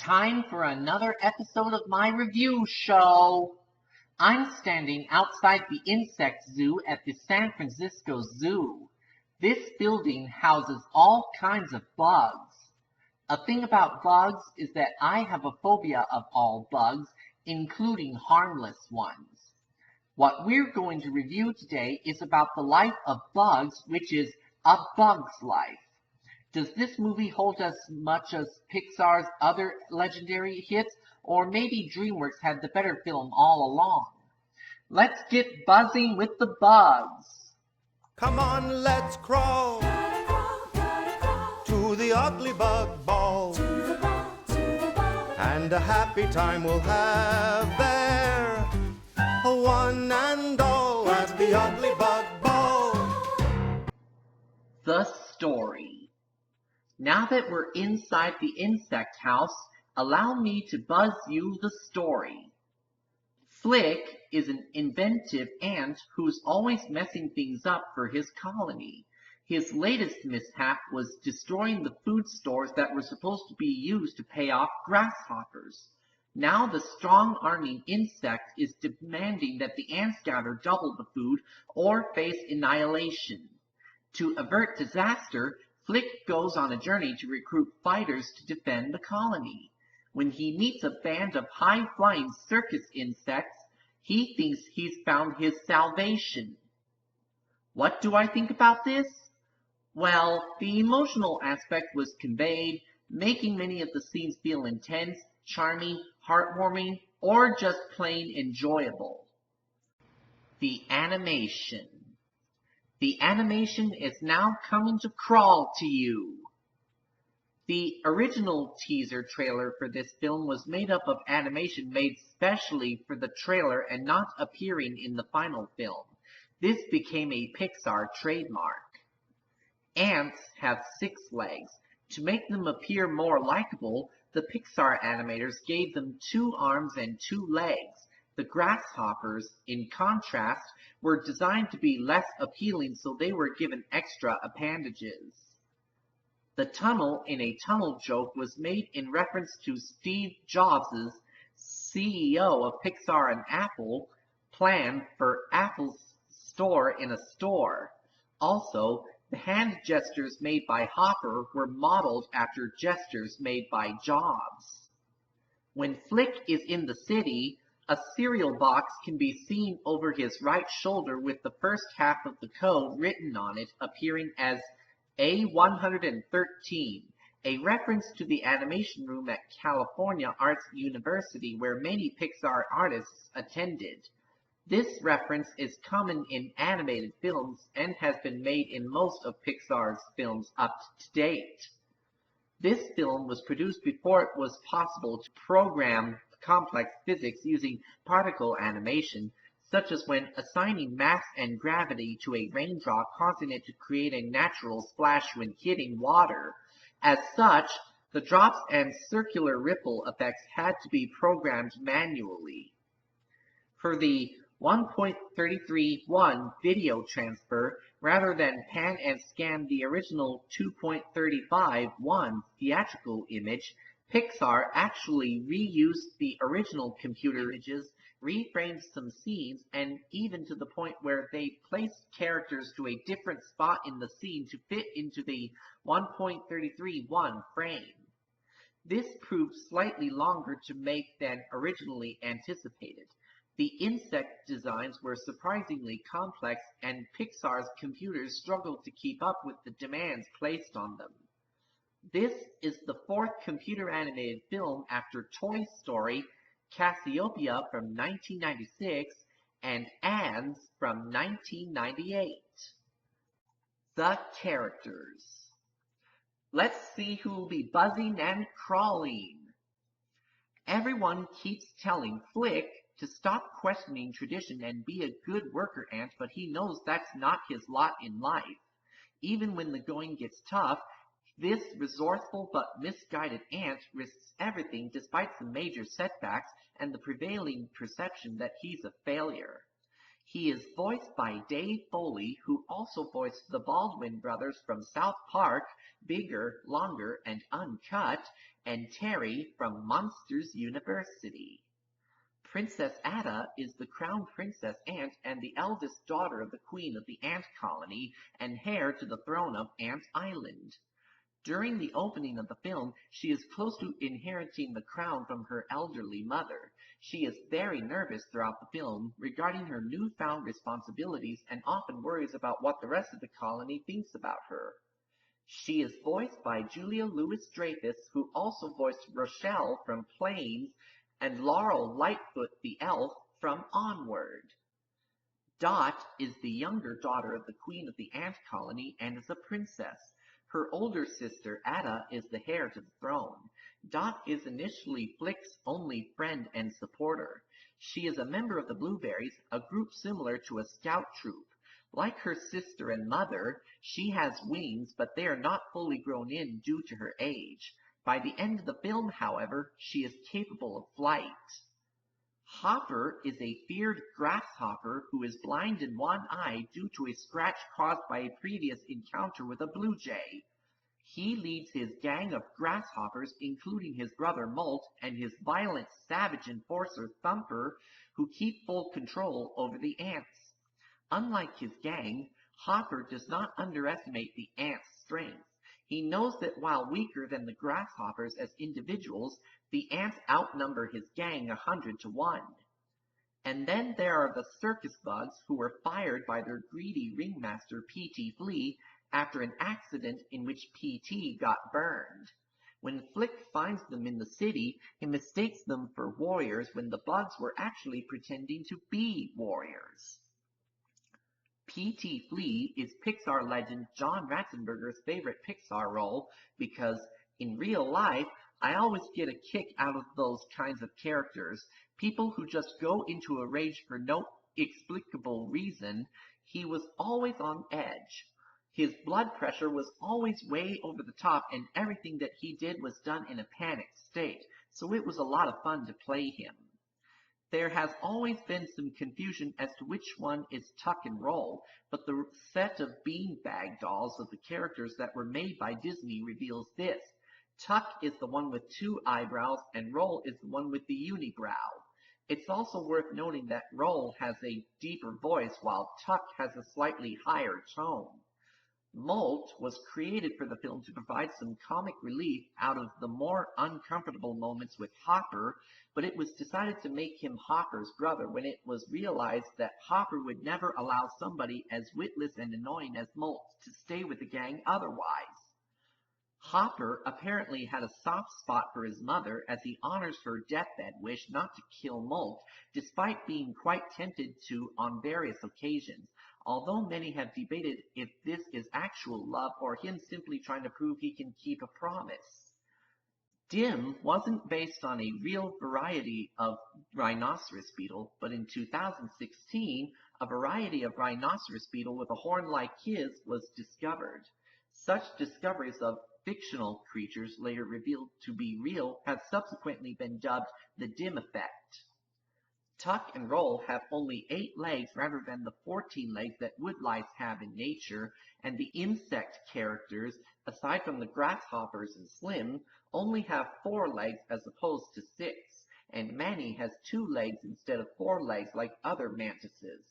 Time for another episode of my review show. I'm standing outside the insect zoo at the San Francisco Zoo. This building houses all kinds of bugs. A thing about bugs is that I have a phobia of all bugs, including harmless ones. What we're going to review today is about the life of bugs, which is A Bug's Life. Does this movie hold as much as Pixar's other legendary hits, or maybe DreamWorks had the better film all along? Let's get buzzing with the bugs. Come on, let's crawl to the ugly bug ball, and a happy time we'll have there, one and all at the ugly bug ball. The story. Now that we're inside the insect house, allow me to buzz you the story. Flick is an inventive ant who's always messing things up for his colony. His latest mishap was destroying the food stores that were supposed to be used to pay off grasshoppers. Now the strong-arming insect is demanding that the ants gather double the food or face annihilation. To avert disaster, Flick goes on a journey to recruit fighters to defend the colony. When he meets a band of high-flying circus insects, he thinks he's found his salvation. What do I think about this? Well, the emotional aspect was conveyed, making many of the scenes feel intense, charming, heartwarming, or just plain enjoyable. The animation. The animation is now coming to crawl to you. The original teaser trailer for this film was made up of animation made specially for the trailer and not appearing in the final film. This became a Pixar trademark. Ants have 6 legs. To make them appear more likable, the Pixar animators gave them 2 arms and 2 legs. The grasshoppers, in contrast, were designed to be less appealing, so they were given extra appendages. The tunnel in a tunnel joke was made in reference to Steve Jobs' CEO of Pixar and Apple plan for Apple's store in a store. Also, the hand gestures made by Hopper were modeled after gestures made by Jobs. When Flick is in the city, a cereal box can be seen over his right shoulder with the first half of the code written on it appearing as A113, a reference to the animation room at California Arts University where many Pixar artists attended. This reference is common in animated films and has been made in most of Pixar's films up to date. This film was produced before it was possible to program complex physics using particle animation, such as when assigning mass and gravity to a raindrop causing it to create a natural splash when hitting water. As such, the drops and circular ripple effects had to be programmed manually. For the 1.331 video transfer, rather than pan and scan the original 2.351 theatrical image, Pixar actually reused the original computer images, reframed some scenes, and even to the point where they placed characters to a different spot in the scene to fit into the 1.331 frame. This proved slightly longer to make than originally anticipated. The insect designs were surprisingly complex, and Pixar's computers struggled to keep up with the demands placed on them. This is the 4th computer-animated film after Toy Story, Cassiopeia from 1996, and Ants from 1998. The characters. Let's see who'll be buzzing and crawling. Everyone keeps telling Flick to stop questioning tradition and be a good worker ant, but he knows that's not his lot in life. Even when the going gets tough, this resourceful but misguided ant risks everything despite some major setbacks and the prevailing perception that he's a failure. He is voiced by Dave Foley, who also voiced the Baldwin brothers from South Park, Bigger, Longer, and Uncut, and Terry from Monsters University. Princess Ada is the crown princess ant and the eldest daughter of the queen of the ant colony and heir to the throne of Ant Island. During the opening of the film, she is close to inheriting the crown from her elderly mother. She is very nervous throughout the film regarding her newfound responsibilities and often worries about what the rest of the colony thinks about her. She is voiced by Julia Louis-Dreyfus, who also voiced Rochelle from Planes and Laurel Lightfoot the elf from Onward. Dot is the younger daughter of the queen of the ant colony and is a princess. Her older sister, Ada, is the heir to the throne. Dot is initially Flick's only friend and supporter. She is a member of the Blueberries, a group similar to a scout troop. Like her sister and mother, she has wings, but they are not fully grown in due to her age. By the end of the film, however, she is capable of flight. Hopper is a feared grasshopper who is blind in one eye due to a scratch caused by a previous encounter with a blue jay. He leads his gang of grasshoppers, including his brother Molt and his violent savage enforcer Thumper, who keep full control over the ants. Unlike his gang, Hopper does not underestimate the ants' strength. He knows that while weaker than the grasshoppers as individuals, the ants outnumber his gang 100 to 1. And then there are the circus bugs who were fired by their greedy ringmaster P.T. Flea after an accident in which P.T. got burned. When Flick finds them in the city, he mistakes them for warriors when the bugs were actually pretending to be warriors. P.T. Flea is Pixar legend John Ratzenberger's favorite Pixar role because, in real life, I always get a kick out of those kinds of characters, people who just go into a rage for no explicable reason. He was always on edge. His blood pressure was always way over the top, and everything that he did was done in a panicked state, so it was a lot of fun to play him. There has always been some confusion as to which one is Tuck and Roll, but the set of beanbag dolls of the characters that were made by Disney reveals this. Tuck is the one with 2 eyebrows and Roll is the one with the unibrow. It's also worth noting that Roll has a deeper voice while Tuck has a slightly higher tone. Molt was created for the film to provide some comic relief out of the more uncomfortable moments with Hopper, but it was decided to make him Hopper's brother when it was realized that Hopper would never allow somebody as witless and annoying as Molt to stay with the gang otherwise. Hopper apparently had a soft spot for his mother as he honors her deathbed wish not to kill Molt, despite being quite tempted to on various occasions, although many have debated if this is actual love or him simply trying to prove he can keep a promise. Dim wasn't based on a real variety of rhinoceros beetle, but in 2016, a variety of rhinoceros beetle with a horn like his was discovered. Such discoveries of fictional creatures later revealed to be real have subsequently been dubbed the Dim effect. Tuck and Roll have only 8 legs rather than the 14 legs that woodlice have in nature, and the insect characters, aside from the grasshoppers and Slim, only have 4 legs as opposed to 6, and Manny has 2 legs instead of 4 legs like other mantises.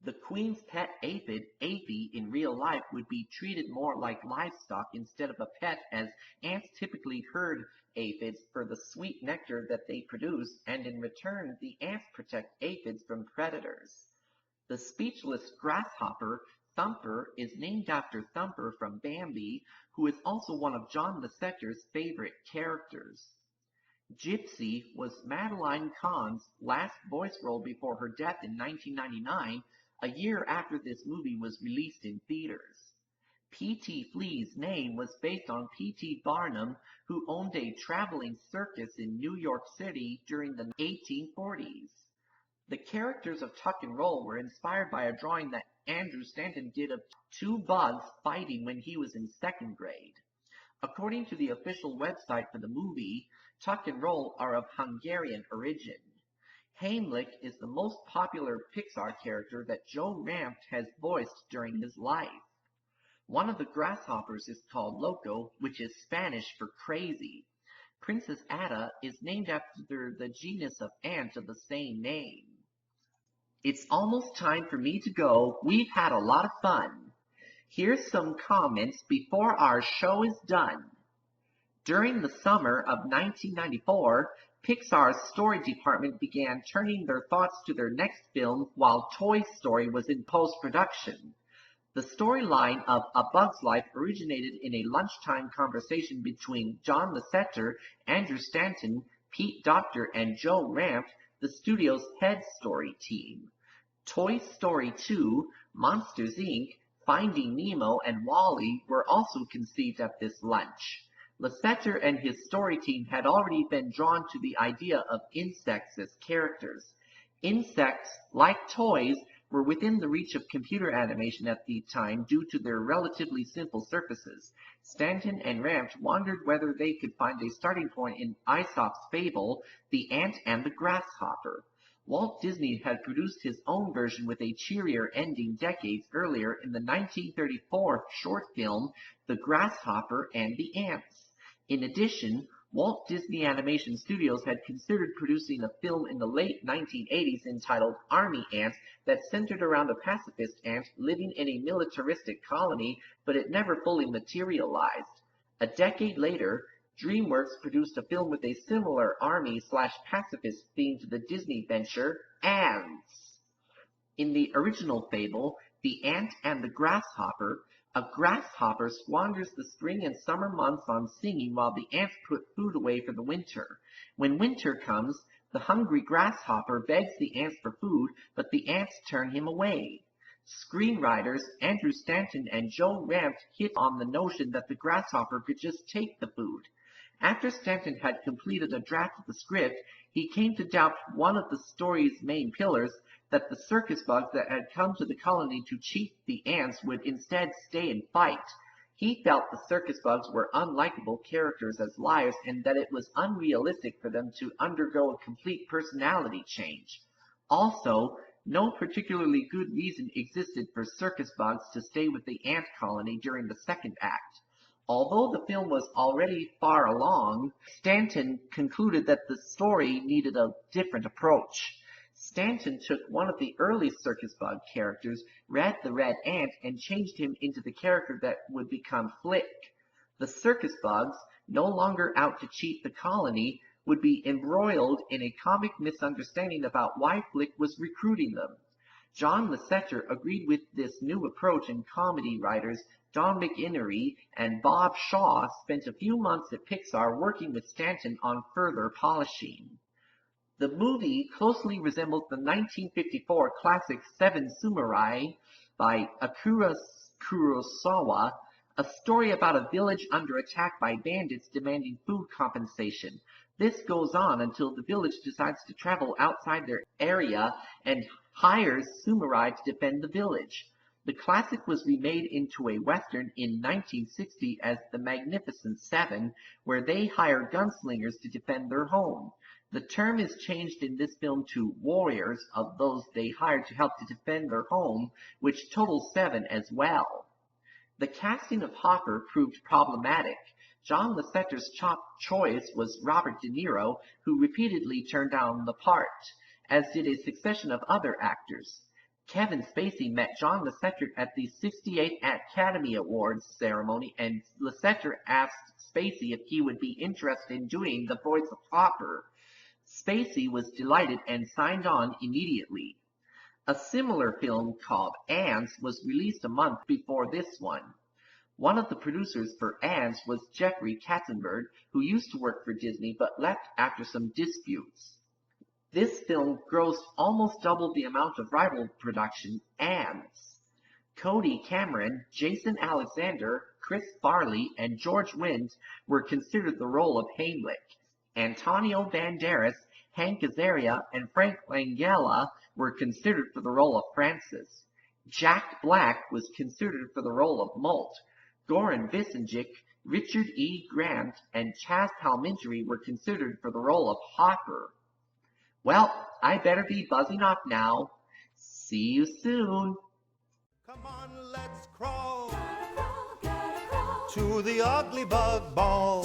The queen's pet aphid, Afy, in real life would be treated more like livestock instead of a pet, as ants typically herd aphids for the sweet nectar that they produce, and in return the ants protect aphids from predators. The speechless grasshopper, Thumper, is named after Thumper from Bambi, who is also one of John Lasseter's favorite characters. Gypsy was Madeline Kahn's last voice role before her death in 1999, a year after this movie was released in theaters. P.T. Flea's name was based on P.T. Barnum, who owned a traveling circus in New York City during the 1840s. The characters of Tuck and Roll were inspired by a drawing that Andrew Stanton did of 2 bugs fighting when he was in 2nd grade. According to the official website for the movie, Tuck and Roll are of Hungarian origin. Heimlich is the most popular Pixar character that Joe Ranft has voiced during his life. One of the grasshoppers is called Loco, which is Spanish for crazy. Princess Ada is named after the genus of ant of the same name. It's almost time for me to go. We've had a lot of fun. Here's some comments before our show is done. During the summer of 1994, Pixar's story department began turning their thoughts to their next film while Toy Story was in post-production. The storyline of A Bug's Life originated in a lunchtime conversation between John Lasseter, Andrew Stanton, Pete Docter, and Joe Ranft, the studio's head story team. Toy Story 2, Monsters, Inc., Finding Nemo, and WALL-E were also conceived at this lunch. Lasseter and his story team had already been drawn to the idea of insects as characters. Insects, like toys, were within the reach of computer animation at the time due to their relatively simple surfaces. Stanton and Ranft wondered whether they could find a starting point in Aesop's fable, The Ant and the Grasshopper. Walt Disney had produced his own version with a cheerier ending decades earlier in the 1934 short film The Grasshopper and the Ants. In addition, Walt Disney Animation Studios had considered producing a film in the late 1980s entitled Army Ants that centered around a pacifist ant living in a militaristic colony, but it never fully materialized. A decade later, DreamWorks produced a film with a similar army/pacifist theme to the Disney venture, Ants. In the original fable, The Ant and the Grasshopper, a grasshopper squanders the spring and summer months on singing while the ants put food away for the winter. When winter comes, the hungry grasshopper begs the ants for food, but the ants turn him away. Screenwriters Andrew Stanton and Joe Ranft hit on the notion that the grasshopper could just take the food. After Stanton had completed a draft of the script, he came to doubt one of the story's main pillars, that the circus bugs that had come to the colony to cheat the ants would instead stay and fight. He felt the circus bugs were unlikable characters as liars and that it was unrealistic for them to undergo a complete personality change. Also, no particularly good reason existed for circus bugs to stay with the ant colony during the second act. Although the film was already far along, Stanton concluded that the story needed a different approach. Stanton took one of the early circus bug characters, Red the Red Ant, and changed him into the character that would become Flick. The circus bugs, no longer out to cheat the colony, would be embroiled in a comic misunderstanding about why Flick was recruiting them. John Lasseter agreed with this new approach, and comedy writers Don McInerney and Bob Shaw spent a few months at Pixar working with Stanton on further polishing. The movie closely resembles the 1954 classic Seven Samurai by Akira Kurosawa, a story about a village under attack by bandits demanding food compensation. This goes on until the village decides to travel outside their area and hires samurai to defend the village. The classic was remade into a western in 1960 as The Magnificent Seven, where they hire gunslingers to defend their home. The term is changed in this film to warriors of those they hired to help to defend their home, which totals 7 as well. The casting of Hopper proved problematic. John Lasseter's top choice was Robert De Niro, who repeatedly turned down the part, as did a succession of other actors. Kevin Spacey met John Lasseter at the 68th Academy Awards ceremony, and Lasseter asked Spacey if he would be interested in doing the voice of Hopper. Spacey was delighted and signed on immediately. A similar film called Ants was released a month before this one. One of the producers for Ants was Jeffrey Katzenberg, who used to work for Disney but left after some disputes. This film grossed almost double the amount of rival production, Ants. Cody Cameron, Jason Alexander, Chris Farley, and George Wendt were considered the role of Heimlich. Antonio Banderas, Hank Azaria, and Frank Langella were considered for the role of Francis. Jack Black was considered for the role of Molt. Goran Visenjic, Richard E. Grant, and Chaz Palminteri were considered for the role of Hopper. Well, I better be buzzing off now. See you soon. Come on, let's crawl to the ugly bug ball.